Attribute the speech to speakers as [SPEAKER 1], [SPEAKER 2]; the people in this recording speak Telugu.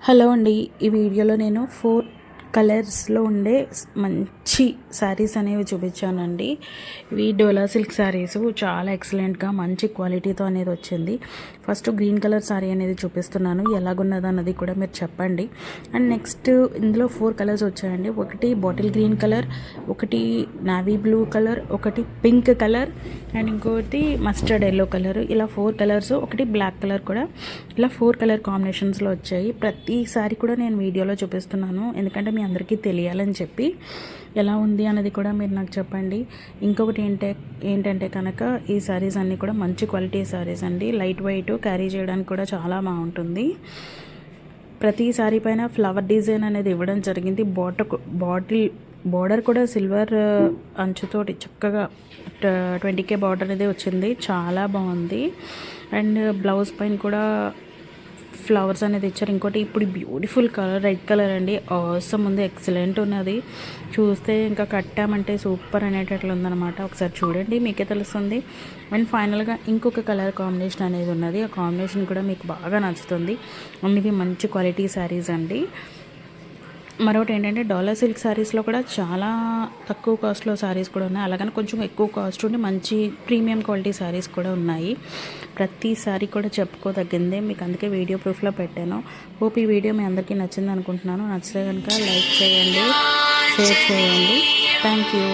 [SPEAKER 1] హలో అండి. ఈ వీడియోలో నేను 4 కలర్స్లో ఉండే మంచి శారీస్ అనేవి చూపించానండి. ఇవి డోలా సిల్క్ శారీస్ చాలా ఎక్సలెంట్గా మంచి క్వాలిటీతో అనేది వచ్చింది. ఫస్ట్ గ్రీన్ కలర్ శారీ అనేది చూపిస్తున్నాను, ఎలాగున్నది అన్నది కూడా మీరు చెప్పండి. అండ్ నెక్స్ట్ ఇందులో 4 కలర్స్ వచ్చాయండి. ఒకటి బాటిల్ గ్రీన్ కలర్, ఒకటి నావీ బ్లూ కలర్, ఒకటి పింక్ కలర్ అండ్ ఇంకోటి మస్టర్డ్ ఎల్లో కలర్. ఇలా 4 కలర్స్, ఒకటి బ్లాక్ కలర్ కూడా, ఇలా 4 కలర్ కాంబినేషన్స్లో వచ్చాయి. ప్రతిసారి కూడా నేను వీడియోలో చూపిస్తున్నాను, ఎందుకంటే మీ అందరికీ తెలియాలని చెప్పి. ఎలా ఉంది అన్నది కూడా మీరు నాకు చెప్పండి. ఇంకొకటి ఏంటంటే కనుక ఈ శారీస్ అన్నీ కూడా మంచి క్వాలిటీ శారీస్ అండి. లైట్ వెయిట్, క్యారీ చేయడానికి కూడా చాలా బాగుంటుంది. ప్రతి శారీ పైన ఫ్లవర్ డిజైన్ అనేది ఇవ్వడం జరిగింది. బార్డర్ కూడా సిల్వర్ అంచుతోటి చక్కగా 20K బార్డర్ అనేది వచ్చింది, చాలా బాగుంది. అండ్ బ్లౌజ్ పైన కూడా ఫ్లవర్స్ అనేది ఇచ్చారు. ఇంకోటి ఇప్పుడు బ్యూటిఫుల్ కలర్ రెడ్ కలర్ అండి, ఆసమ్ ఉంది, ఎక్సలెంట్ ఉన్నది. చూస్తే ఇంకా కట్టామంటే సూపర్ అనేటట్లు ఉందన్నమాట. ఒకసారి చూడండి, మీకే తెలుస్తుంది. అండ్ ఫైనల్గా ఇంకొక కలర్ కాంబినేషన్ అనేది ఉన్నది, ఆ కాంబినేషన్ కూడా మీకు బాగా నచ్చుతుంది. ఇవి మంచి క్వాలిటీ శారీస్ అండి. మరొకటి ఏంటంటే డోలా సిల్క్ శారీస్లో కూడా చాలా తక్కువ కాస్ట్లో శారీస్ కూడా ఉన్నాయి, అలాగని కొంచెం ఎక్కువ కాస్ట్ ఉండి మంచి ప్రీమియం క్వాలిటీ శారీస్ కూడా ఉన్నాయి. ప్రతి శారీ కూడా చెప్పుకోదగ్గిందే, మీకు అందుకే వీడియో ప్రూఫ్లో పెట్టాను. హోప్ ఈ వీడియో మీ అందరికీ నచ్చింది అనుకుంటున్నాను. నచ్చితే కనుక లైక్ చేయండి, షేర్ చేయండి. Thank you.